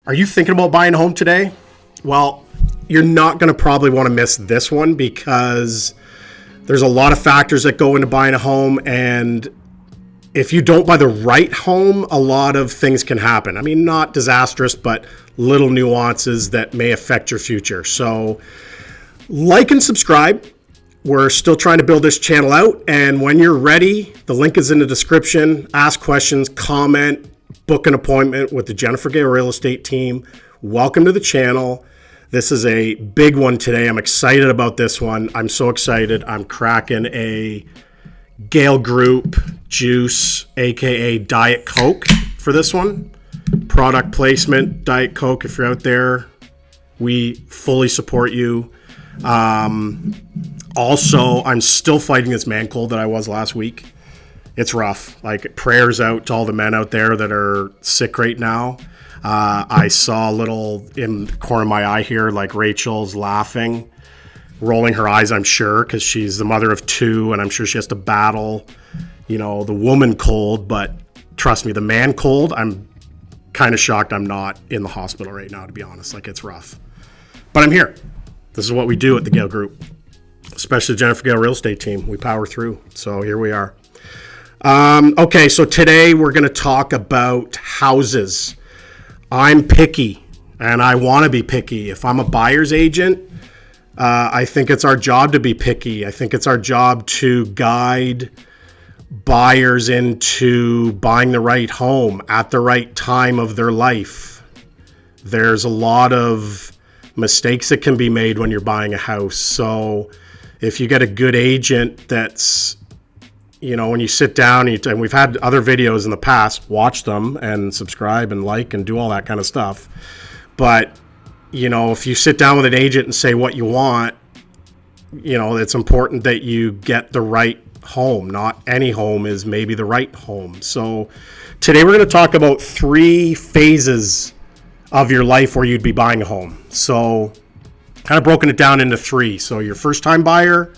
Are you thinking about buying a home today? Well, you're not going to probably want to miss this one because there's a lot of factors that go into buying a home, and if you don't buy the right home, a lot of things can happen. I mean, not disastrous, but little nuances that may affect your future. So like and subscribe. We're still trying to build this channel out, and when you're ready, the link is in the description. Ask questions, comment, book an appointment with the Jennifer Gale Real Estate Team. Welcome to the channel. This is a big one today. I'm excited about this one. I'm so excited. I'm cracking a Gale Group juice, aka Diet Coke, for this one. Product placement, Diet Coke. If you're out there, we fully support you. Also, I'm still fighting this man cold that I was last week. It's rough. Like, prayers out to all the men out there that are sick right now. I saw a little in the corner of my eye here, like Rachel's laughing, rolling her eyes, I'm sure, because she's the mother of two, and I'm sure she has to battle, the woman cold. But trust me, the man cold, I'm kind of shocked I'm not in the hospital right now, to be honest. Like, it's rough. But I'm here. This is what we do at the Gale Group, especially the Jennifer Gale Real Estate Team. We power through. So here we are. Okay, so today we're going to talk about houses. I'm picky, and I want to be picky. If I'm a buyer's agent, I think it's our job to be picky. I think it's our job to guide buyers into buying the right home at the right time of their life. There's a lot of mistakes that can be made when you're buying a house. So if you get a good agent that's, when you sit down, and we've had other videos in the past, watch them and subscribe and like and do all that kind of stuff. But, if you sit down with an agent and say what you want, it's important that you get the right home. Not any home is maybe the right home. So today we're going to talk about 3 phases of your life where you'd be buying a home. So kind of broken it down into 3. So your first time buyer,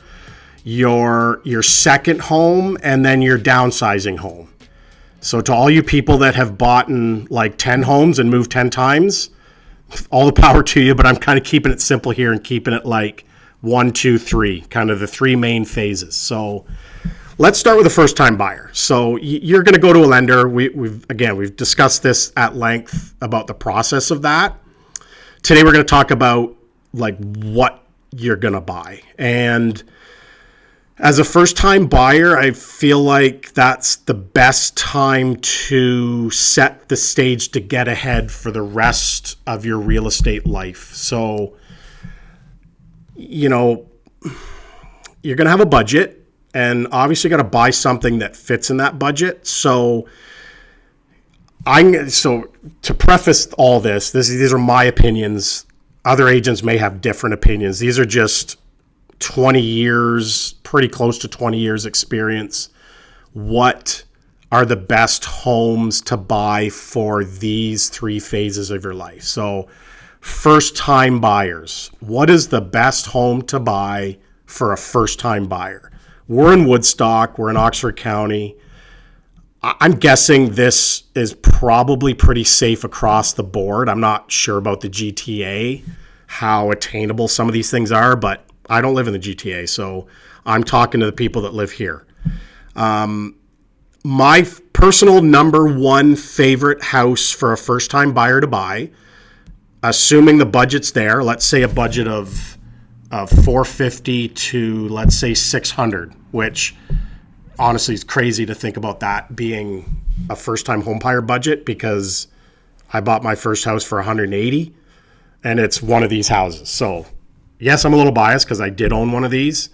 your second home, and then your downsizing home. So to all you people that have bought in like 10 homes and moved 10 times, all the power to you, but I'm kind of keeping it simple here and keeping it like 1, 2, 3, kind of the 3 main phases. So let's start with the first time buyer. So you're going to go to a lender. We've discussed this at length about the process of that. Today we're going to talk about like what you're going to buy. And as a first time buyer, I feel like that's the best time to set the stage to get ahead for the rest of your real estate life. So, you're going to have a budget, and obviously got to buy something that fits in that budget. So to preface all this, these are my opinions. Other agents may have different opinions. These are just 20 years, pretty close to 20 years experience. What are the best homes to buy for these 3 phases of your life? So first time buyers, what is the best home to buy for a first time buyer? We're in Woodstock, we're in Oxford County. I'm guessing this is probably pretty safe across the board. I'm not sure about the GTA, how attainable some of these things are, but I don't live in the GTA, so I'm talking to the people that live here. My personal number 1 favorite house for a first-time buyer to buy, assuming the budget's there, let's say a budget of $450 to, let's say, $600, which honestly is crazy to think about that being a first-time home buyer budget, because I bought my first house for $180, and it's one of these houses. So yes, I'm a little biased because I did own one of these,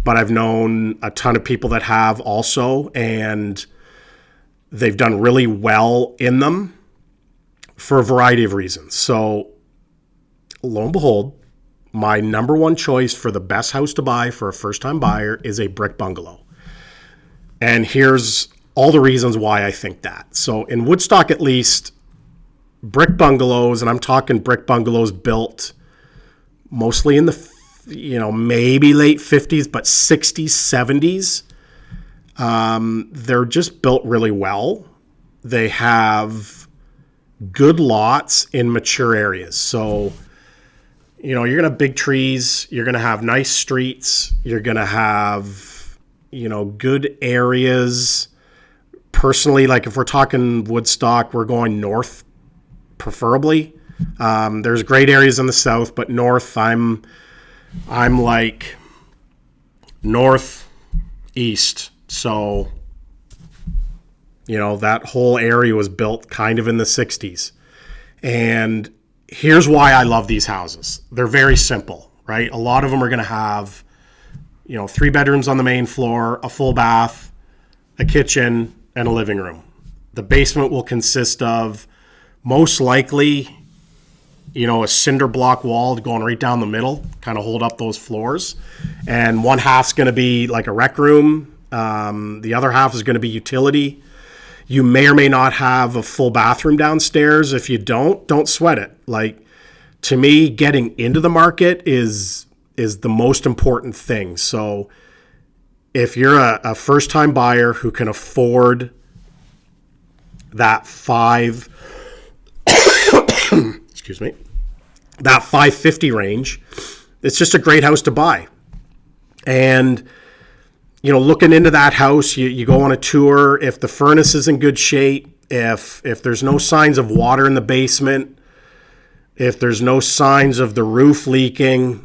but I've known a ton of people that have also, and they've done really well in them for a variety of reasons. So lo and behold, my number 1 choice for the best house to buy for a first-time buyer is a brick bungalow. And here's all the reasons why I think that. So in Woodstock, at least, brick bungalows, and I'm talking brick bungalows built mostly in the, maybe late 50s, but 60s, 70s. They're just built really well. They have good lots in mature areas. So, you're going to have big trees. You're going to have nice streets. You're going to have, good areas. Personally, like if we're talking Woodstock, we're going north, preferably. There's great areas in the south, but north, I'm like northeast. So, that whole area was built kind of in the 60s. And here's why I love these houses. They're very simple, right? A lot of them are going to have, 3 bedrooms on the main floor, a full bath, a kitchen, and a living room. The basement will consist of most likely, a cinder block wall going right down the middle, kind of hold up those floors. And one half's going to be like a rec room. The other half is going to be utility. You may or may not have a full bathroom downstairs. If you don't sweat it. Like, to me, getting into the market is the most important thing. So if you're a first-time buyer who can afford that excuse me, that $550 range, it's just a great house to buy. And looking into that house, you go on a tour. If the furnace is in good shape, if there's no signs of water in the basement, if there's no signs of the roof leaking,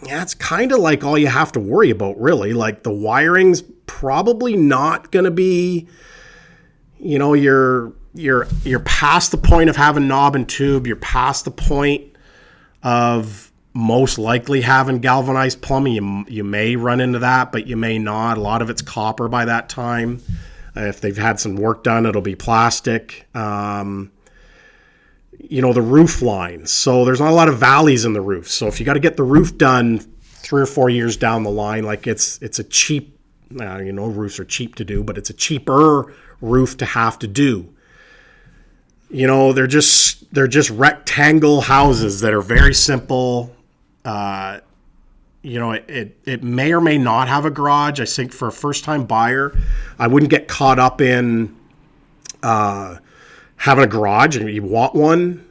it's kind of like all you have to worry about, really. Like, the wiring's probably not going to be, you're past the point of having knob and tube. You're past the point of most likely having galvanized plumbing. You may run into that, but you may not. A lot of it's copper by that time. If they've had some work done, it'll be plastic. The roof lines. So there's not a lot of valleys in the roof. So if you got to get the roof done 3 or 4 years down the line, like it's a cheap, roofs are cheap to do, but it's a cheaper roof to have to do. They're just rectangle houses that are very simple. It may or may not have a garage. I think for a first-time buyer, I wouldn't get caught up in having a garage. And you want one,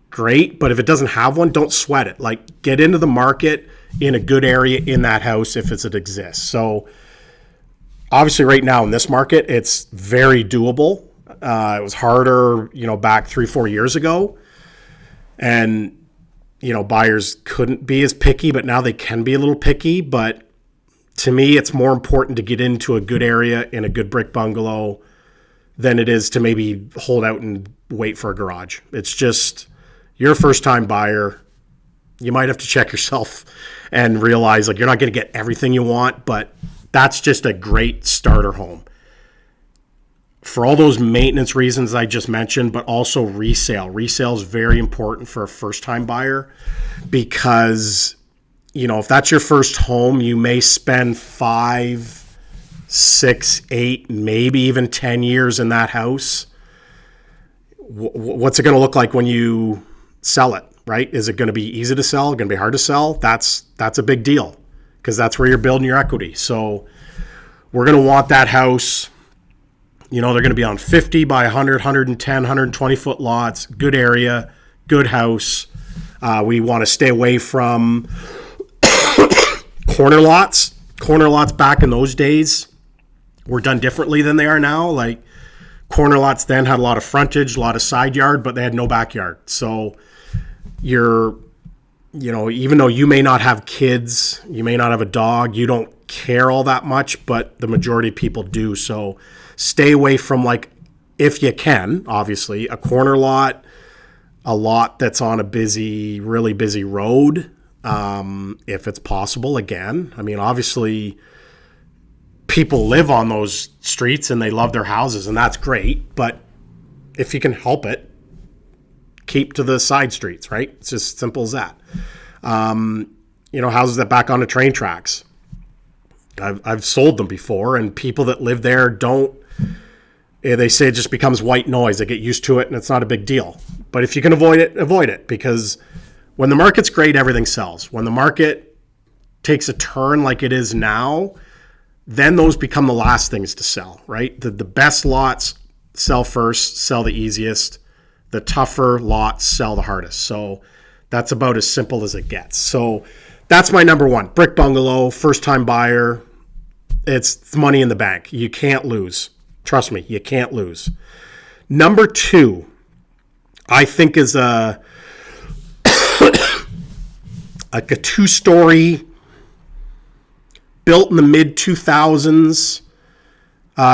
great. But if it doesn't have one, don't sweat it. Like, get into the market in a good area in that house if it exists. So obviously right now in this market, it's very doable. It was harder, back 3-4 years ago. And, buyers couldn't be as picky, but now they can be a little picky. But to me, it's more important to get into a good area in a good brick bungalow than it is to maybe hold out and wait for a garage. It's just, you're a first-time buyer. You might have to check yourself and realize, like, you're not going to get everything you want, but that's just a great starter home. For all those maintenance reasons I just mentioned, but also resale. Resale is very important for a first-time buyer because, if that's your first home, you may spend 5, 6, 8, maybe even 10 years in that house. What's it going to look like when you sell it, right? Is it going to be easy to sell? Going to be hard to sell? That's a big deal because that's where you're building your equity. So we're going to want that house. They're going to be on 50 by 100, 110, 120 foot lots, good area, good house. We want to stay away from corner lots. Corner lots back in those days were done differently than they are now. Like, corner lots then had a lot of frontage, a lot of side yard, but they had no backyard. So even though you may not have kids, you may not have a dog, you don't care all that much, but the majority of people do. So stay away from, like, if you can, obviously, a corner lot, a lot that's on a really busy road, if it's possible. Again, I mean, obviously, people live on those streets and they love their houses, and that's great. But if you can help it, keep to the side streets, right? It's just simple as that. Houses that back onto train tracks. I've sold them before, and people that live there they say it just becomes white noise. They get used to it, and it's not a big deal. But if you can avoid it, because when the market's great, everything sells. When the market takes a turn like it is now, then those become the last things to sell, right? The best lots sell first, sell the easiest. the tougher lots sell the hardest. So that's about as simple as it gets. So that's my number one. Brick bungalow, first-time buyer. It's money in the bank. You can't lose. Trust me, you can't lose. Number two, I think, is like a two-story, built in the mid-2000s,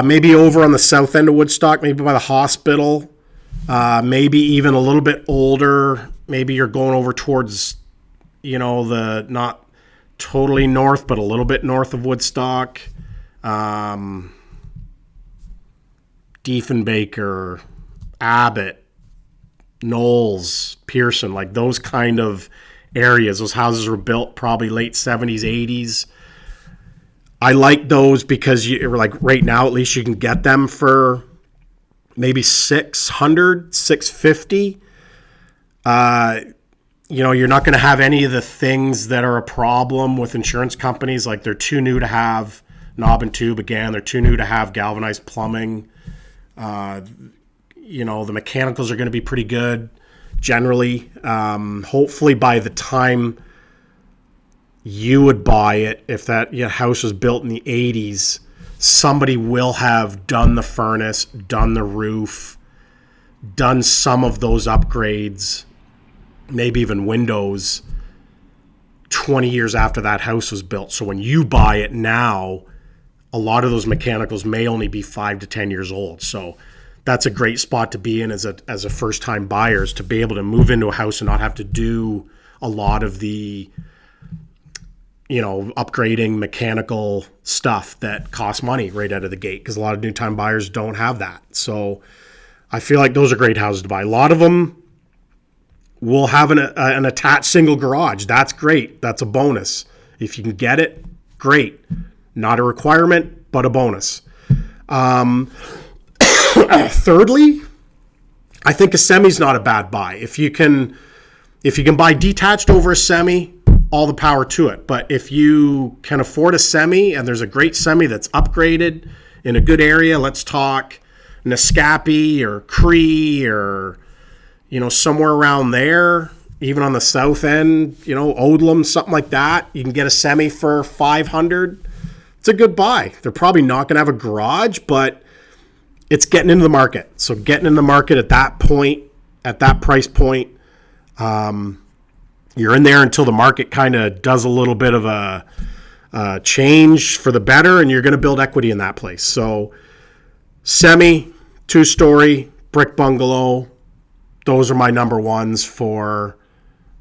maybe over on the south end of Woodstock, maybe by the hospital, maybe even a little bit older. Maybe you're going over towards, the not totally north, but a little bit north of Woodstock. Diefenbaker, Abbott, Knowles, Pearson, like those kind of areas. Those houses were built probably late 70s, 80s. I like those because right now, at least you can get them for maybe $600, $650. You're not going to have any of the things that are a problem with insurance companies. Like they're too new to have knob and tube again. They're too new to have galvanized plumbing. The mechanicals are going to be pretty good generally. Hopefully by the time you would buy it, if that house was built in the 80s, somebody will have done the furnace, done the roof, done some of those upgrades, maybe even windows 20 years after that house was built. So when you buy it now, a lot of those mechanicals may only be 5 to 10 years old. So that's a great spot to be in as a first-time buyer, is to be able to move into a house and not have to do a lot of the upgrading mechanical stuff that costs money right out of the gate, because a lot of new-time buyers don't have that. So I feel like those are great houses to buy. A lot of them will have an attached single garage. That's great. That's a bonus. If you can get it, great. Not a requirement, but a bonus. Thirdly, I think a semi's not a bad buy. If you can buy detached over a semi, all the power to it. But if you can afford a semi and there's a great semi that's upgraded in a good area, let's talk Nescapi or Cree or somewhere around there, even on the south end, Odlum, something like that, you can get a semi for $500. It's a good buy. They're probably not going to have a garage, but it's getting into the market. So getting in the market at that point, at that price point, you're in there until the market kind of does a little bit of a change for the better, and you're going to build equity in that place. So semi, two-story, brick bungalow, those are my number ones for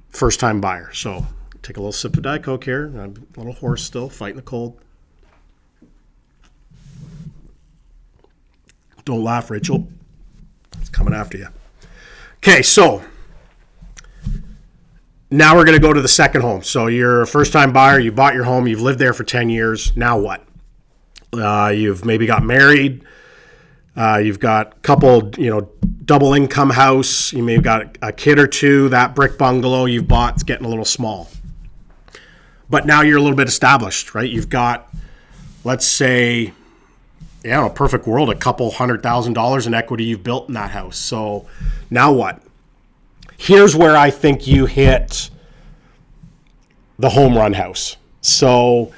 first-time buyer. So take a little sip of Diet Coke here. I'm a little hoarse still, fighting the cold. Don't laugh, Rachel. It's coming after you. Okay, so now we're going to go to the second home. So you're a first-time buyer. You bought your home. You've lived there for 10 years. Now what? You've maybe got married. You've got a couple, double income house. You may have got a kid or two. That brick bungalow you've bought is getting a little small. But now you're a little bit established, right? You've got, let's say, a perfect world, a couple $100,000 in equity you've built in that house. So now what? Here's where I think you hit the home run house. So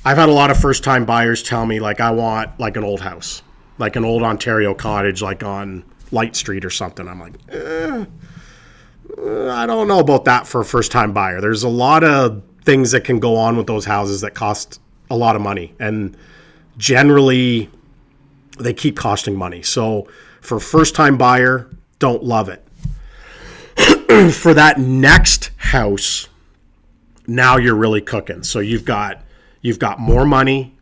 I've had a lot of first-time buyers tell me, I want an old house, like an old Ontario cottage, like on Light Street or something. I'm like, I don't know about that for a first-time buyer. There's a lot of things that can go on with those houses that cost a lot of money, and generally they keep costing money. So for a first-time buyer, don't love it. For that next house, now you're really cooking. So you've got more money,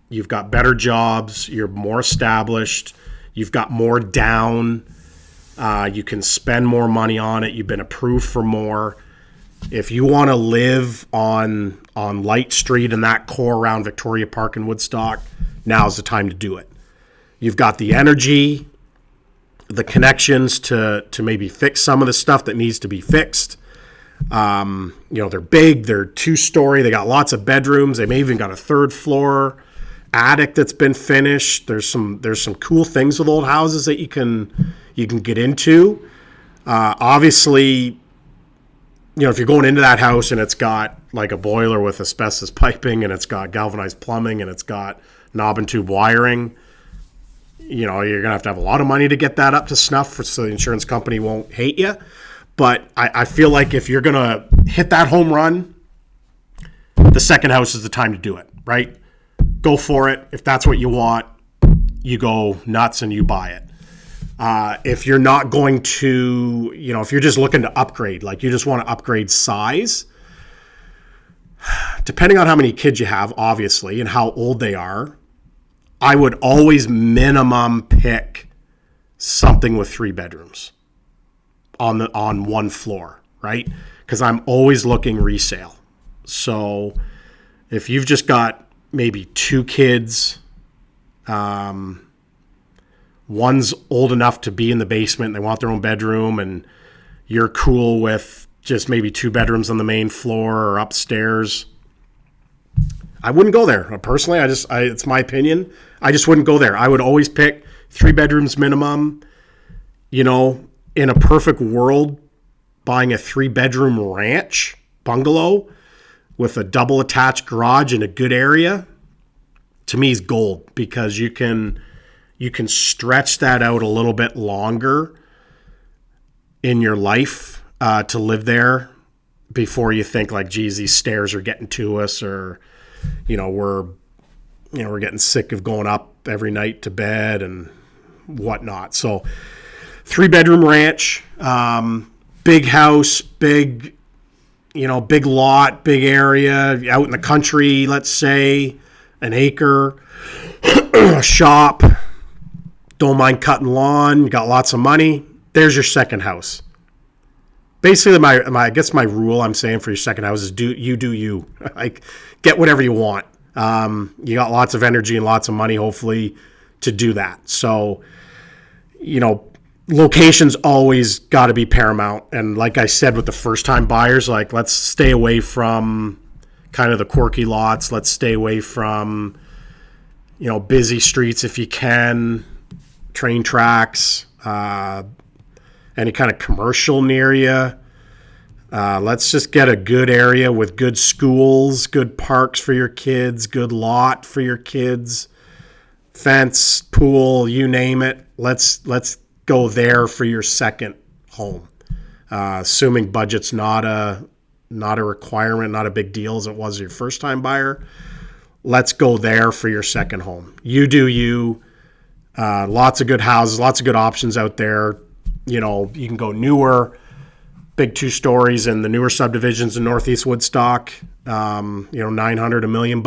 you've got better jobs, you're more established, you've got more down, you can spend more money on it, you've been approved for more. If you want to live on Light Street and that core around Victoria Park and Woodstock, now's the time to do it. You've got the energy, the connections to maybe fix some of the stuff that needs to be fixed. They're big, they're two-story, they got lots of bedrooms, they may even got a third floor attic that's been finished. There's some cool things with old houses that you can get into. Obviously, if you're going into that house and it's got like a boiler with asbestos piping and it's got galvanized plumbing and it's got knob and tube wiring, you're going to have a lot of money to get that up to snuff so the insurance company won't hate you. But I feel like if you're going to hit that home run, the second house is the time to do it, right? Go for it. If that's what you want, you go nuts and you buy it. If you're not going to, if you're just looking to upgrade, like you just want to upgrade size, depending on how many kids you have, obviously, and how old they are, I would always minimum pick something with 3 bedrooms on one floor, right? Because I'm always looking resale. So if you've just got maybe 2 kids, one's old enough to be in the basement and they want their own bedroom, and you're cool with just maybe 2 bedrooms on the main floor or upstairs, I wouldn't go there. Personally, it's my opinion. I just wouldn't go there. I would always pick 3 bedrooms minimum. In a perfect world, buying a 3-bedroom ranch bungalow with a double attached garage in a good area, to me, is gold, because you can stretch that out a little bit longer in your life to live there before you think like, geez, these stairs are getting to us, or we're getting sick of going up every night to bed and whatnot. So 3-bedroom ranch, big house, big lot, big area out in the country, let's say an acre, a shop, don't mind cutting lawn, you got lots of money. There's your second house. Basically, I guess my rule I'm saying for your second house is do you. Like, get whatever you want. You got lots of energy and lots of money, hopefully, to do that. So, location's always got to be paramount. And like I said with the first-time buyers, like, let's stay away from kind of the quirky lots. Let's stay away from, busy streets if you can, train tracks, any kind of commercial near you. Let's just get a good area with good schools, good parks for your kids, good lot for your kids, fence, pool, you name it. Let's go there for your second home. Assuming budget's not a requirement, not a big deal as it was your first time buyer. Let's go there for your second home. You do you. Lots of good houses, lots of good options out there. You can go newer, big 2 stories in the newer subdivisions in Northeast Woodstock. $900, $1 million,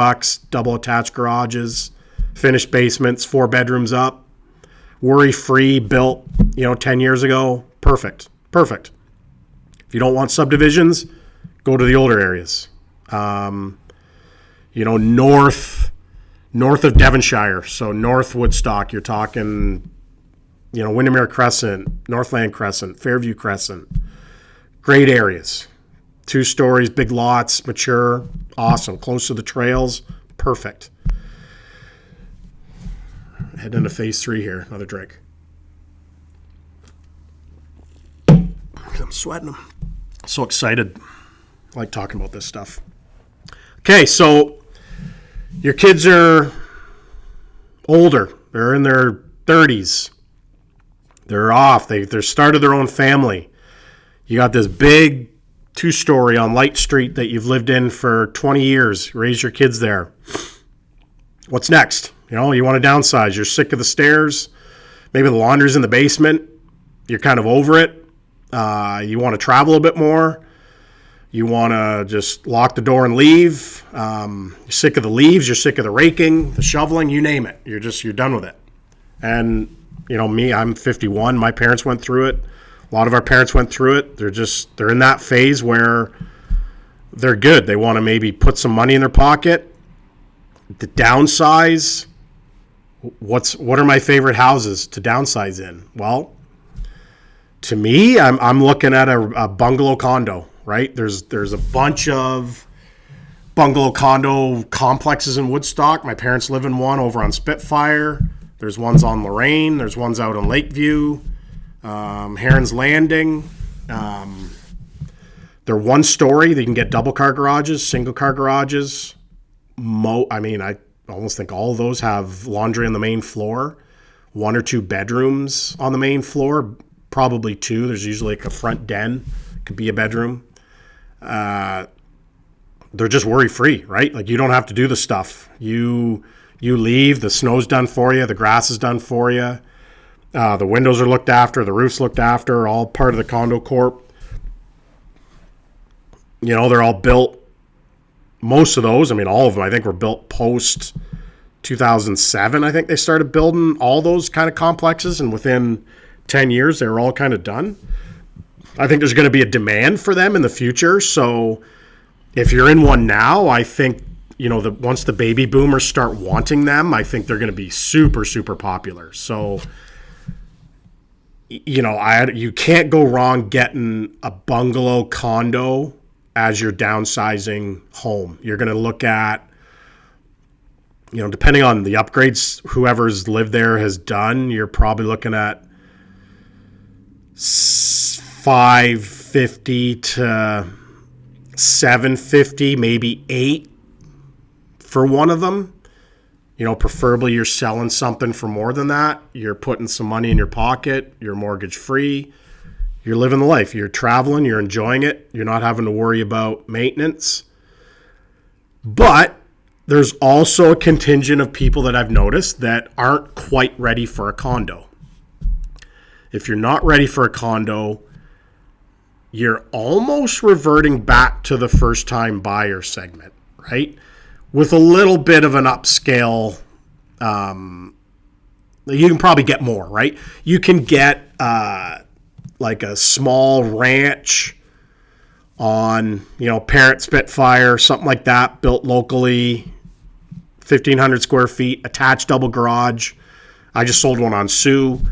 double attached garages, finished basements, 4 bedrooms up, worry-free, built 10 years ago. Perfect. If you don't want subdivisions, go to the older areas. North of Devonshire, so North Woodstock, you're talking, Windermere Crescent, Northland Crescent, Fairview Crescent. Great areas. 2 stories, big lots, mature, awesome. Close to the trails, perfect. Heading into phase 3 here. Another drink. I'm sweating. I'm so excited. I like talking about this stuff. Okay, so your kids are older. They're in their 30s. They're off. They're started their own family. You got this big 2-story on Light Street that you've lived in for 20 years. You raised your kids there. What's next? You want to downsize. You're sick of the stairs. Maybe the laundry's in the basement. You're kind of over it. You want to travel a bit more. You want to just lock the door and leave. You're sick of the leaves. You're sick of the raking, the shoveling, you name it. You're done with it. And, me, I'm 51. My parents went through it. A lot of our parents went through it. They're in that phase where they're good. They want to maybe put some money in their pocket. The downsize, what are my favorite houses to downsize in? Well, to me, I'm looking at a bungalow condo, right? There's a bunch of bungalow condo complexes in Woodstock. My parents live in one over on Spitfire. There's ones on Lorraine. There's ones out in Lakeview. Heron's Landing. They're one story. They can get double car garages, single car garages. I almost think all of those have laundry on the main floor. 1 or 2 bedrooms on the main floor, probably 2. There's usually like a front den, could be a bedroom. They're just worry-free, right? Like you don't have to do the stuff. You leave, the snow's done for you, the grass is done for you. The windows are looked after, the roof's looked after, all part of the condo corp. They're all built. Most of those, all of them, I think were built post 2007. I think they started building all those kind of complexes, and within 10 years, they were all kind of done. I think there's going to be a demand for them in the future. So if you're in one now, I think, once the baby boomers start wanting them, I think they're going to be super, super popular. So, you can't go wrong getting a bungalow condo as your downsizing home. You're going to look at, depending on the upgrades whoever's lived there has done, you're probably looking at $550 to $750, maybe $8 for one of them. Preferably you're selling something for more than that. You're putting some money in your pocket. You're mortgage free. You're living the life. You're traveling. You're enjoying it. You're not having to worry about maintenance. But there's also a contingent of people that I've noticed that aren't quite ready for a condo. If you're not ready for a condo, you're almost reverting back to the first-time buyer segment, right? With a little bit of an upscale, you can probably get more, right? You can get like a small ranch on, Parent Spitfire, something like that, built locally, 1,500 square feet, attached double garage. I just sold one on Sioux.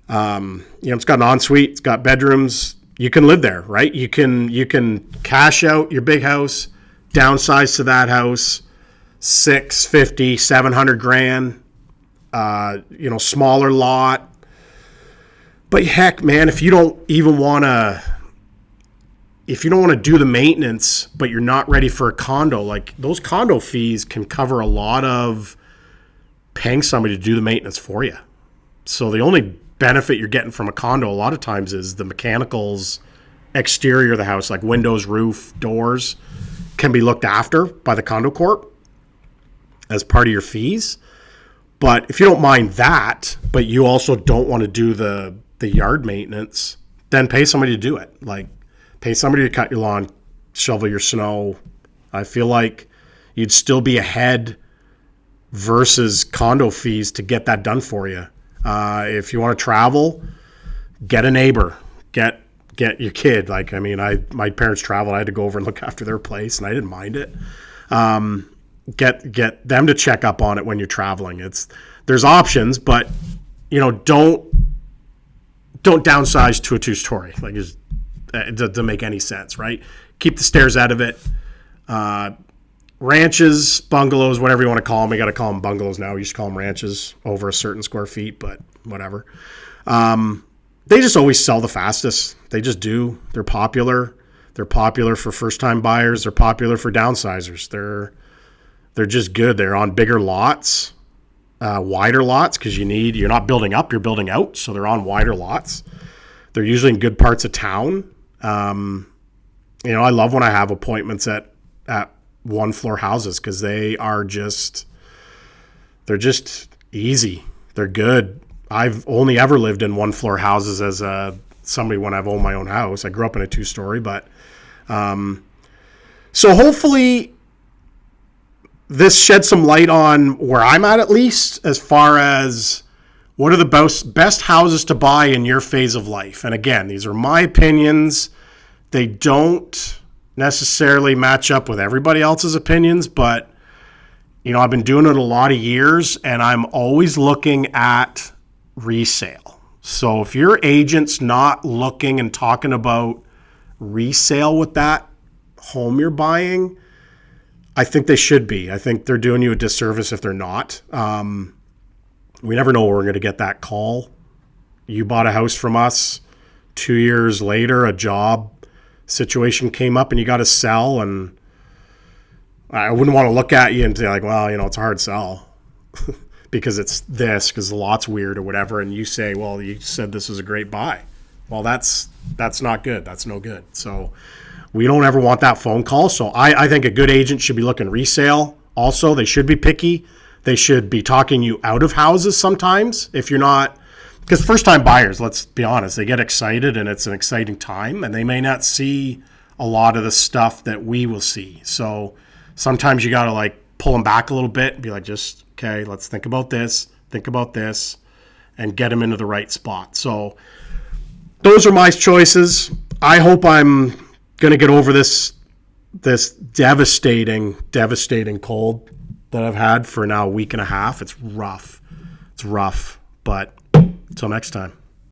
It's got an ensuite, it's got bedrooms. You can live there, right? You can cash out your big house, downsize to that house, $650,000, $700,000, smaller lot. But heck, man, if you don't want to do the maintenance, but you're not ready for a condo, like those condo fees can cover a lot of paying somebody to do the maintenance for you. So the only benefit you're getting from a condo a lot of times is the mechanicals, exterior of the house, like windows, roof, doors, can be looked after by the condo corp as part of your fees. But if you don't mind that, but you also don't want to do the yard maintenance, then pay somebody to do it. Like pay somebody to cut your lawn, shovel your snow. I feel like you'd still be ahead versus condo fees to get that done for you. If you want to travel, get a neighbor, get your kid. Like, my parents traveled. I had to go over and look after their place, and I didn't mind it. Get them to check up on it when you're traveling. There's options, but don't downsize to a 2-story. Like, it doesn't make any sense, right? Keep the stairs out of it. Ranches, bungalows, whatever you want to call them. We got to call them bungalows now. We used to call them ranches over a certain square feet, but whatever. They just always sell the fastest. They just do. They're popular. They're popular for first-time buyers. They're popular for downsizers. They're just good. They're on bigger lots, wider lots, because you're not building up, you're building out. So they're on wider lots. They're usually in good parts of town. I love when I have appointments at one-floor houses because they're just easy. They're good. I've only ever lived in one-floor houses as somebody when I've owned my own house. I grew up in a 2-story, but so hopefully this sheds some light on where I'm at least, as far as what are the best houses to buy in your phase of life. And again, these are my opinions. They don't necessarily match up with everybody else's opinions, but I've been doing it a lot of years, and I'm always looking at resale. So if your agent's not looking and talking about resale with that home you're buying, I think they should be. I think they're doing you a disservice if they're not. We never know where we're going to get that call, You bought a house from us. 2 years later, a job situation came up and you got to sell, and I wouldn't want to look at you and say like, well, it's a hard sell because it's this, because the lot's weird or whatever. And you say, well, you said this was a great buy. Well, that's not good. That's no good. So we don't ever want that phone call. So I think a good agent should be looking resale. Also, they should be picky. They should be talking you out of houses sometimes if you're not, because first-time buyers, let's be honest, they get excited and it's an exciting time, and they may not see a lot of the stuff that we will see. So sometimes you got to like pull them back a little bit and be like, just, okay, let's think about this, and get them into the right spot. So those are my choices. I hope I'm going to get over this devastating cold that I've had for now a week and a half. It's rough. But until next time.